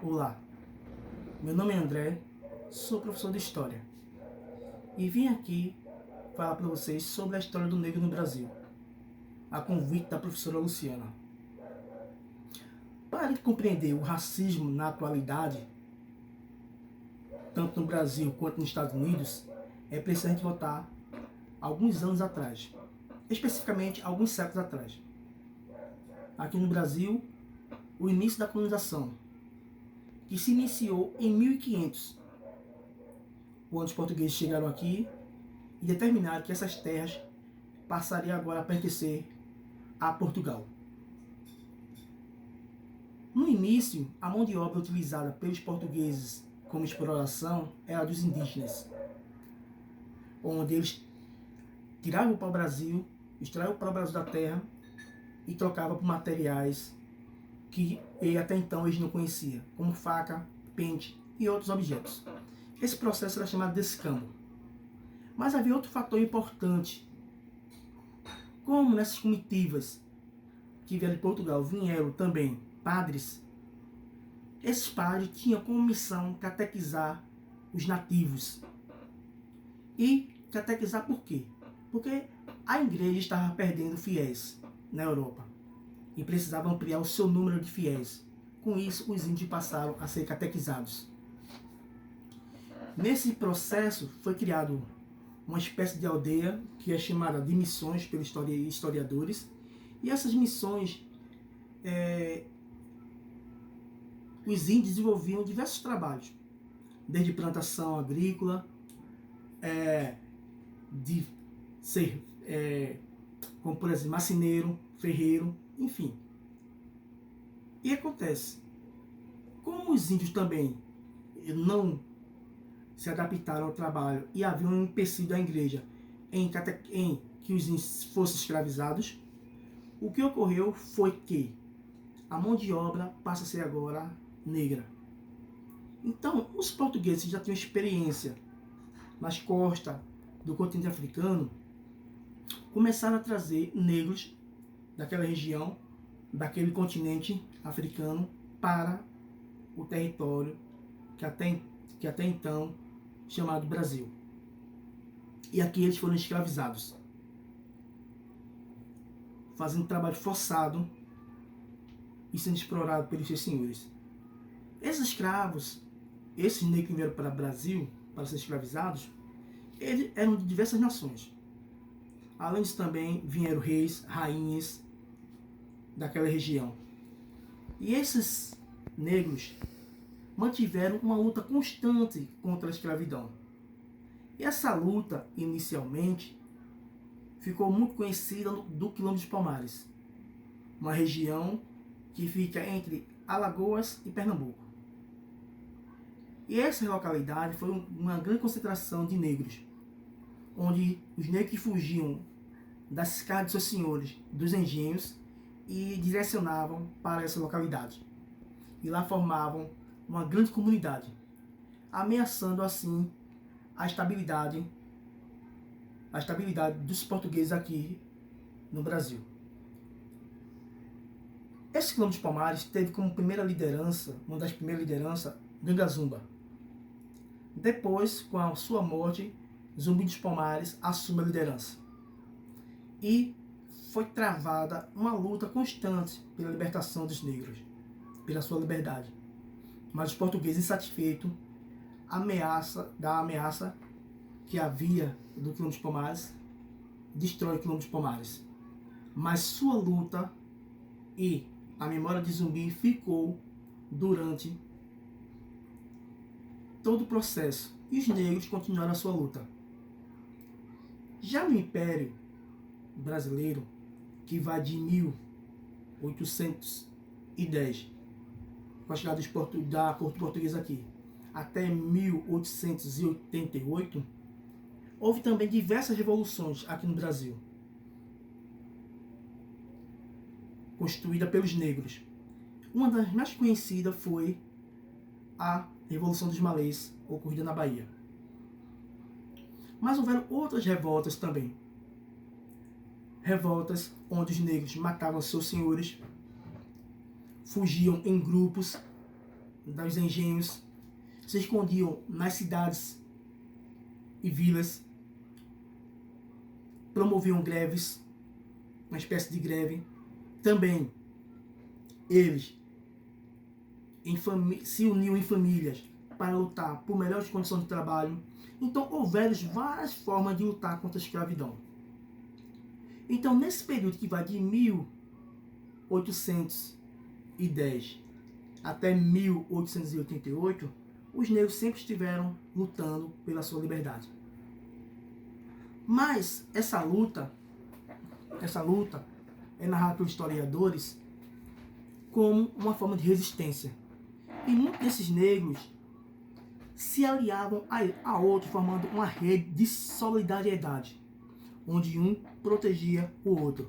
Olá, meu nome é André, sou professor de História e vim aqui falar para vocês sobre a história do negro no Brasil, a convite da professora Luciana. Para compreender o racismo na atualidade, tanto no Brasil quanto nos Estados Unidos, é preciso a gente voltar alguns anos atrás, especificamente alguns séculos atrás. Aqui no Brasil, o início da colonização, que se iniciou em 1500, quando os portugueses chegaram aqui e determinaram que essas terras passariam agora a pertencer a Portugal. No início, a mão de obra utilizada pelos portugueses como exploração era dos indígenas, onde eles tiravam o pau-brasil, extraíam o pau-brasil da terra e trocavam por materiais que até então eles não conheciam, como faca, pente e outros objetos. Esse processo era chamado de escambo. Mas havia outro fator importante. Como nessas comitivas que vieram de Portugal vieram também padres, esses padres tinham como missão catequizar os nativos. E catequizar por quê? Porque a igreja estava perdendo fiéis na Europa e precisava ampliar o seu número de fiéis. Com isso, os índios passaram a ser catequizados. Nesse processo foi criado uma espécie de aldeia que é chamada de missões pelos historiadores. E essas missões, os índios desenvolviam diversos trabalhos, desde plantação agrícola, de ser, como por exemplo, marceneiro, ferreiro, enfim. E acontece, como os índios também não se adaptaram ao trabalho e haviam um empecilho da igreja em que os índios fossem escravizados, o que ocorreu foi que a mão de obra passa a ser agora negra. Então, os portugueses já tinham experiência nas costas do continente africano, começaram a trazer negros daquela região, daquele continente africano, para o território que até então chamado Brasil. E aqui eles foram escravizados, fazendo trabalho forçado e sendo explorados pelos seus senhores. Esses escravos, esses negros que vieram para o Brasil para ser escravizados, eles eram de diversas nações. Além disso também vieram reis, rainhas daquela região. E esses negros mantiveram uma luta constante contra a escravidão. E essa luta, inicialmente, ficou muito conhecida do Quilombo dos Palmares, uma região que fica entre Alagoas e Pernambuco. E essa localidade foi uma grande concentração de negros, onde os negros que fugiam das casas de seus senhores, dos engenhos, e direcionavam para essa localidade. E lá formavam uma grande comunidade, ameaçando assim a estabilidade dos portugueses aqui no Brasil. Esse Quilombo dos Palmares teve como primeira liderança, uma das primeiras lideranças, Ganga Zumba. Depois, com a sua morte, Zumbi dos Palmares assume a liderança. E foi travada uma luta constante pela libertação dos negros, pela sua liberdade. Mas os portugueses, insatisfeitos da ameaça que havia do Quilombo dos Palmares, destrói o Quilombo dos Palmares. Mas sua luta e a memória de Zumbi ficou durante todo o processo. E os negros continuaram a sua luta. Já no Império Brasileiro, que vai de 1810, com a chegada da corte portuguesa aqui, até 1888, houve também diversas revoluções aqui no Brasil, constituída pelos negros. Uma das mais conhecidas foi a Revolução dos Malês, ocorrida na Bahia. Mas houveram outras revoltas também. Revoltas onde os negros matavam seus senhores, fugiam em grupos, dos engenhos, se escondiam nas cidades e vilas, promoviam greves, uma espécie de greve. Também eles se uniam em famílias para lutar por melhores condições de trabalho. Então houveram várias formas de lutar contra a escravidão. Então nesse período que vai de 1810 até 1888, os negros sempre estiveram lutando pela sua liberdade. Mas essa luta é narrada pelos historiadores como uma forma de resistência. E muitos desses negros se aliavam a outros, formando uma rede de solidariedade, onde um protegia o outro.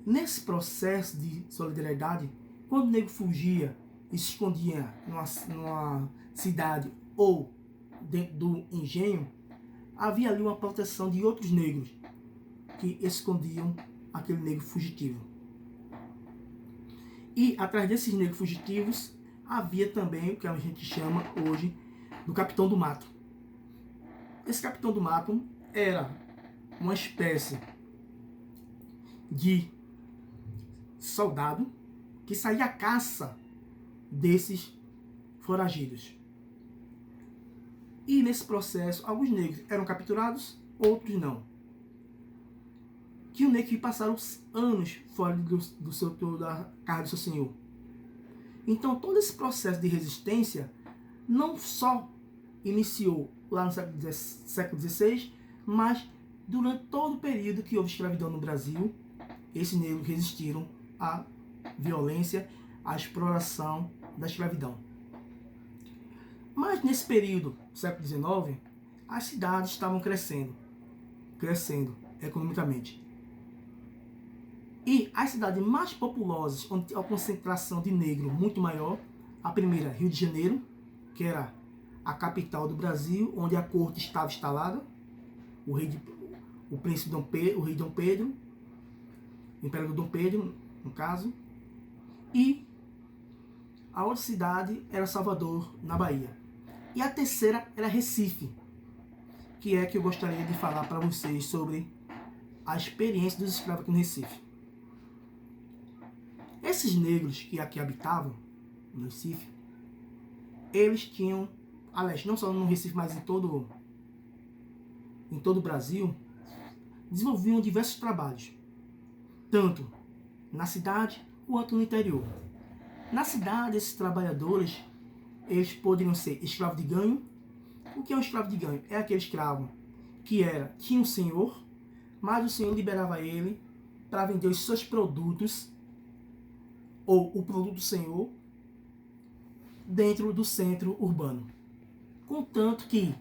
Nesse processo de solidariedade, quando o negro fugia e se escondia numa cidade ou dentro do engenho, havia ali uma proteção de outros negros que escondiam aquele negro fugitivo. E atrás desses negros fugitivos havia também o que a gente chama hoje do capitão do mato. Esse capitão do mato era uma espécie de soldado que saía à caça desses foragidos. E nesse processo, alguns negros eram capturados, outros não. Tinha um negro que passaram anos fora da casa do seu senhor. Então todo esse processo de resistência não só iniciou lá no século XVI, mas durante todo o período que houve escravidão no Brasil, esses negros resistiram à violência, à exploração da escravidão. Mas nesse período, século XIX, as cidades estavam crescendo economicamente. E as cidades mais populosas, onde tinha a concentração de negro muito maior, a primeira, Rio de Janeiro, que era a capital do Brasil, onde a corte estava instalada, o rei Dom Pedro, o imperador Dom Pedro, no caso, e a outra cidade era Salvador, na Bahia. E a terceira era Recife, que é que eu gostaria de falar para vocês sobre a experiência dos escravos aqui no Recife. Esses negros que aqui habitavam, no Recife, eles tinham, aliás, não só no Recife, mas em todo o Brasil, desenvolviam diversos trabalhos, tanto na cidade quanto no interior. Na cidade, esses trabalhadores, eles poderiam ser escravos de ganho. O que é um escravo de ganho? É aquele escravo que tinha um senhor, mas o senhor liberava ele para vender os seus produtos, ou o produto do senhor, dentro do centro urbano. Contanto que,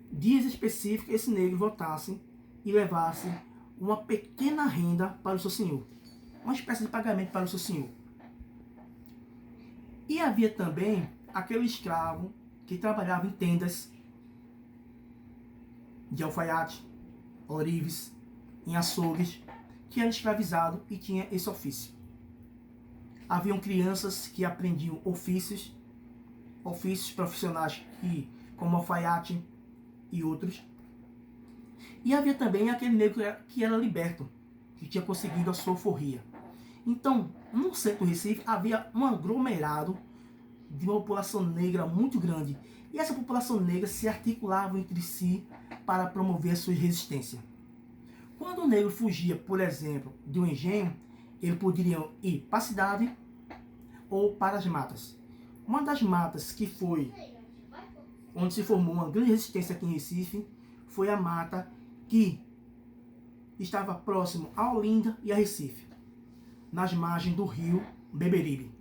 dias específicos, esse negro voltasse e levasse uma pequena renda para o seu senhor. Uma espécie de pagamento para o seu senhor. E havia também aquele escravo que trabalhava em tendas de alfaiate, ourives, em açougues, que era escravizado e tinha esse ofício. Haviam crianças que aprendiam ofícios profissionais, como alfaiate e outros. E havia também aquele negro que era liberto, que tinha conseguido a sua alforria. Então, no centro do Recife, havia um aglomerado de uma população negra muito grande. E essa população negra se articulava entre si para promover a sua resistência. Quando o negro fugia, por exemplo, de um engenho, ele poderia ir para a cidade ou para as matas. Uma das matas que foi onde se formou uma grande resistência aqui em Recife foi a mata que estava próximo a Olinda e a Recife, nas margens do rio Beberibe.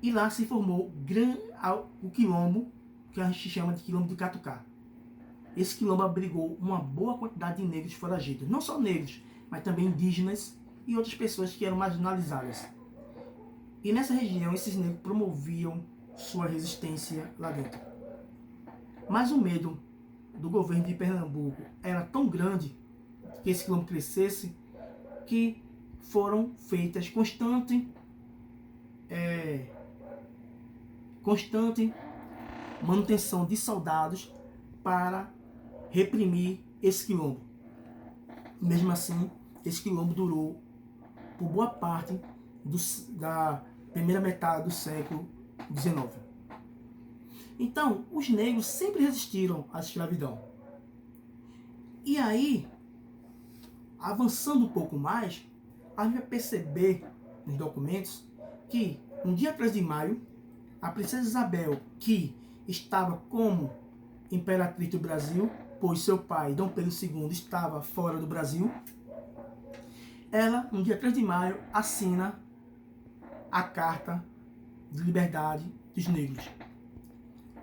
E lá se formou o quilombo, que a gente chama de quilombo de Catucá. Esse quilombo abrigou uma boa quantidade de negros foragidos. Não só negros, mas também indígenas e outras pessoas que eram marginalizadas. E nessa região, esses negros promoviam sua resistência lá dentro. Mas o medo do governo de Pernambuco era tão grande que esse quilombo crescesse, que foram feitas constantes constante manutenção de soldados para reprimir esse quilombo. Mesmo assim, esse quilombo durou por boa parte da primeira metade do século XIX. Então, os negros sempre resistiram à escravidão. E aí, avançando um pouco mais, a gente vai perceber nos documentos que, no dia 3 de maio, a princesa Isabel, que estava como imperatriz do Brasil, pois seu pai, Dom Pedro II, estava fora do Brasil, ela, no dia 3 de maio, assina a Carta de Liberdade dos Negros,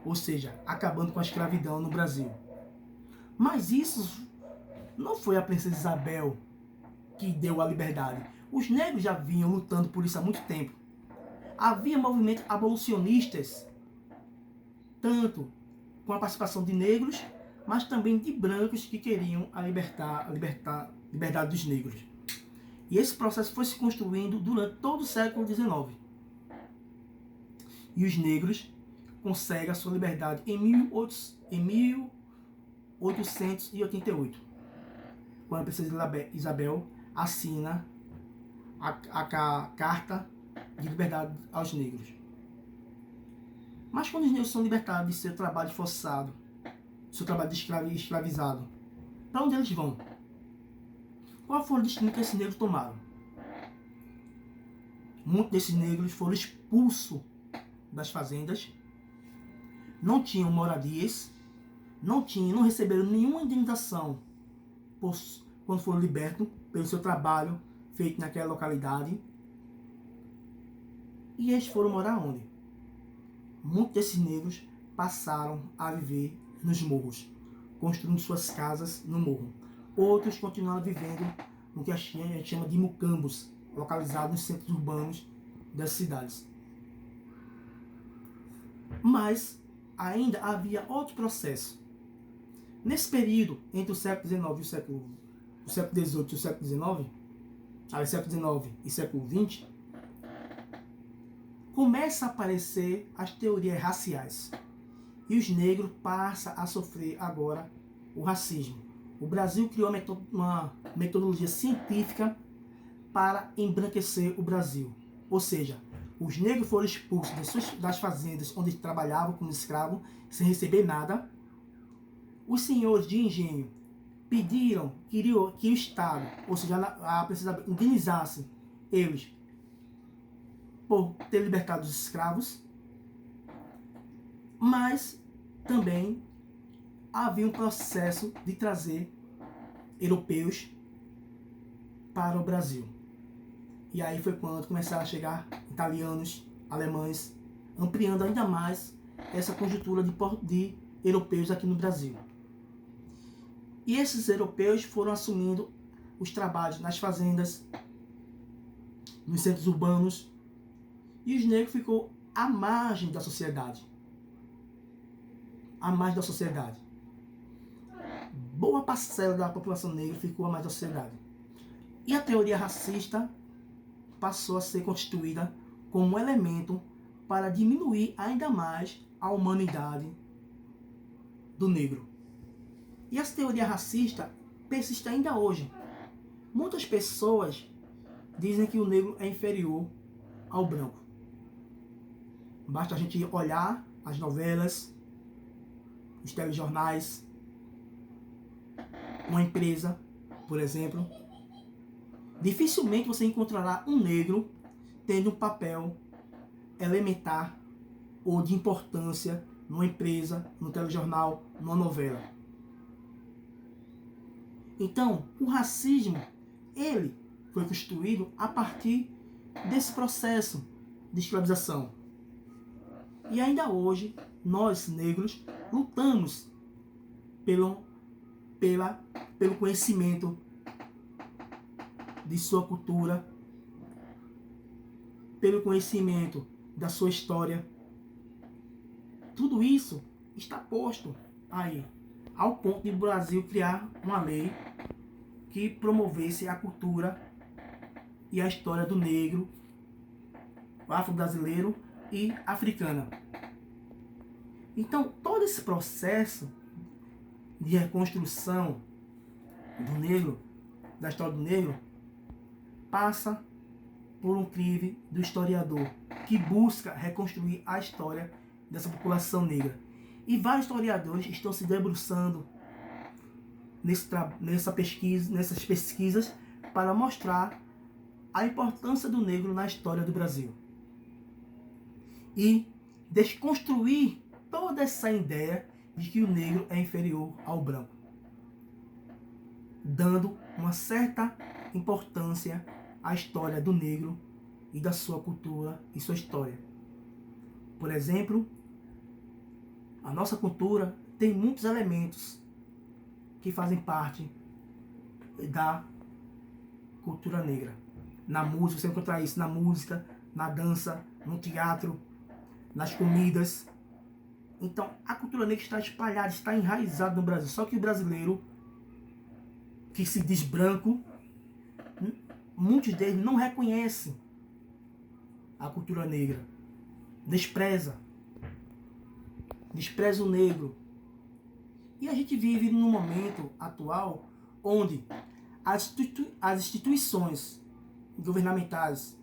ou seja, acabando com a escravidão no Brasil. Mas isso não foi a princesa Isabel que deu a liberdade. Os negros já vinham lutando por isso há muito tempo. Havia movimentos abolicionistas, tanto com a participação de negros, mas também de brancos que queriam a liberdade dos negros. E esse processo foi se construindo durante todo o século XIX. E os negros conseguem a sua liberdade em 1888, quando a princesa Isabel assina a Carta de Liberdade aos Negros. Mas quando os negros são libertados de seu trabalho forçado, seu trabalho de escravizado, para onde eles vão? Qual foi o destino que esses negros tomaram? Muitos desses negros foram expulsos das fazendas, não tinham moradias, não receberam nenhuma indenização quando foram libertos pelo seu trabalho feito naquela localidade. E eles foram morar onde? Muitos desses negros passaram a viver nos morros, construindo suas casas no morro. Outros continuaram vivendo no que a gente chama de mucambos, localizados nos centros urbanos das cidades. Mas ainda havia outro processo. Nesse período, entre o século XIX e o século XVIII e o século XIX, século XIX e século XX, começa a aparecer as teorias raciais. E os negros passam a sofrer agora o racismo. O Brasil criou uma metodologia científica para embranquecer o Brasil. Ou seja, os negros foram expulsos das fazendas onde trabalhavam como escravos, sem receber nada. Os senhores de engenho pediram que o Estado, ou seja, a princesa, indenizasse eles por ter libertado os escravos, mas também havia um processo de trazer europeus para o Brasil. E aí foi quando começaram a chegar italianos, alemães, ampliando ainda mais essa conjuntura de europeus aqui no Brasil. E esses europeus foram assumindo os trabalhos nas fazendas, nos centros urbanos, e os negros ficou à margem da sociedade. À margem da sociedade. Boa parcela da população negra ficou à margem da sociedade. E a teoria racista passou a ser constituída como um elemento para diminuir ainda mais a humanidade do negro. E essa teoria racista persiste ainda hoje. Muitas pessoas dizem que o negro é inferior ao branco. Basta a gente olhar as novelas, os telejornais, uma empresa, por exemplo. Dificilmente você encontrará um negro tendo um papel elementar ou de importância numa empresa, no telejornal, numa novela. Então, o racismo, ele foi constituído a partir desse processo de escravização. E ainda hoje, nós negros lutamos pelo conhecimento de sua cultura, pelo conhecimento da sua história. Tudo isso está posto aí, ao ponto de o Brasil criar uma lei que promovesse a cultura e a história do negro afro-brasileiro e africana. Então, todo esse processo de reconstrução do negro, da história do negro, passa por um crivo do historiador que busca reconstruir a história dessa população negra. E vários historiadores estão se debruçando nessas pesquisas para mostrar a importância do negro na história do Brasil e desconstruir toda essa ideia de que o negro é inferior ao branco, dando uma certa importância à história do negro e da sua cultura e sua história. Por exemplo, a nossa cultura tem muitos elementos que fazem parte da cultura negra. Na música, você encontra isso na música, na dança, no teatro, nas comidas. Então, a cultura negra está espalhada, está enraizada no Brasil. Só que o brasileiro, que se diz branco, muitos deles não reconhecem a cultura negra. Despreza o negro. E a gente vive num momento atual onde as instituições governamentais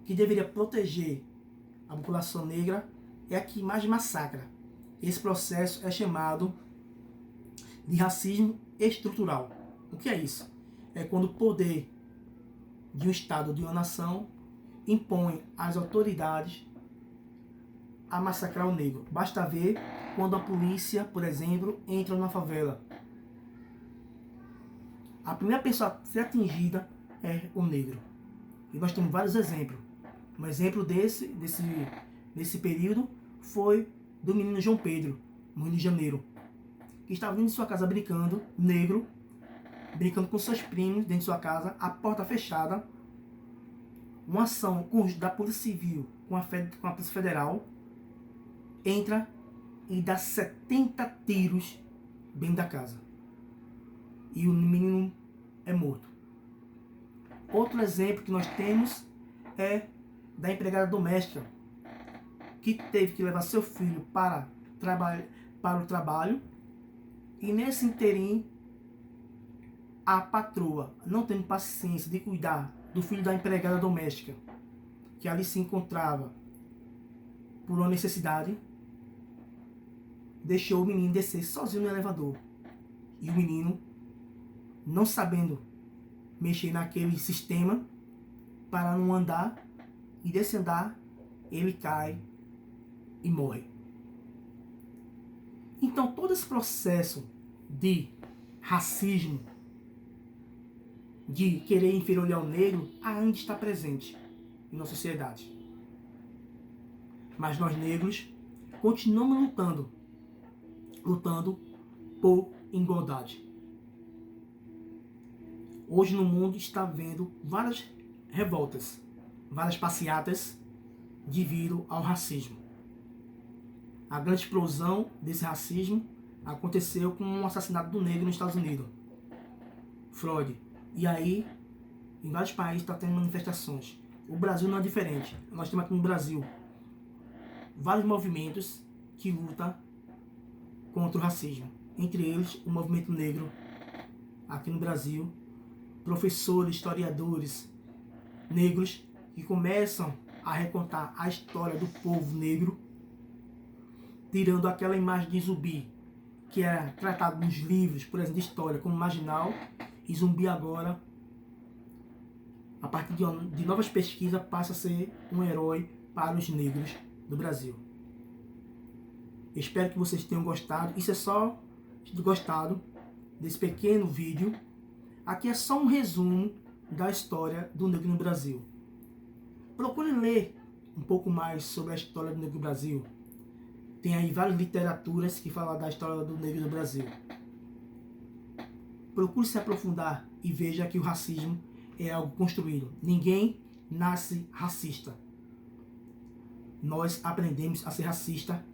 que deveriam proteger a população negra é a que mais massacra. Esse processo é chamado de racismo estrutural. O que é isso? É quando o poder de um Estado ou de uma nação impõe às autoridades a massacrar o negro. Basta ver quando a polícia, por exemplo, entra na favela. A primeira pessoa a ser atingida é o negro. E nós temos vários exemplos. Um exemplo desse período foi do menino João Pedro, no Rio de Janeiro, que estava dentro de sua casa brincando, negro, brincando com seus primos dentro de sua casa, a porta fechada. Uma ação da Polícia Civil com a Polícia Federal entra e dá 70 tiros dentro da casa. E o menino é morto. Outro exemplo que nós temos é da empregada doméstica que teve que levar seu filho para o trabalho, e nesse interim a patroa, não tendo paciência de cuidar do filho da empregada doméstica, que ali se encontrava por uma necessidade, deixou o menino descer sozinho no elevador. E o menino, não sabendo mexer naquele sistema para não andar, e desse andar ele cai e morre. Então todo esse processo de racismo, de querer inferiorizar o negro, ainda está presente em nossa sociedade. Mas nós negros continuamos lutando por igualdade. Hoje no mundo está havendo várias revoltas, várias passeatas devido ao racismo. A grande explosão desse racismo aconteceu com o assassinato do negro nos Estados Unidos, Floyd. E aí, em vários países está tendo manifestações. O Brasil não é diferente. Nós temos aqui no Brasil vários movimentos que lutam contra o racismo. Entre eles, o movimento negro aqui no Brasil. Professores, historiadores negros que começam a recontar a história do povo negro, tirando aquela imagem de zumbi que era tratado nos livros, por exemplo, de história, como marginal, e zumbi agora, a partir de novas pesquisas, passa a ser um herói para os negros do Brasil. Espero que vocês tenham gostado. Isso é só gostado desse pequeno vídeo. Aqui é só um resumo da história do negro no Brasil. Procure ler um pouco mais sobre a história do negro no Brasil. Tem aí várias literaturas que falam da história do negro no Brasil. Procure se aprofundar e veja que o racismo é algo construído. Ninguém nasce racista. Nós aprendemos a ser racista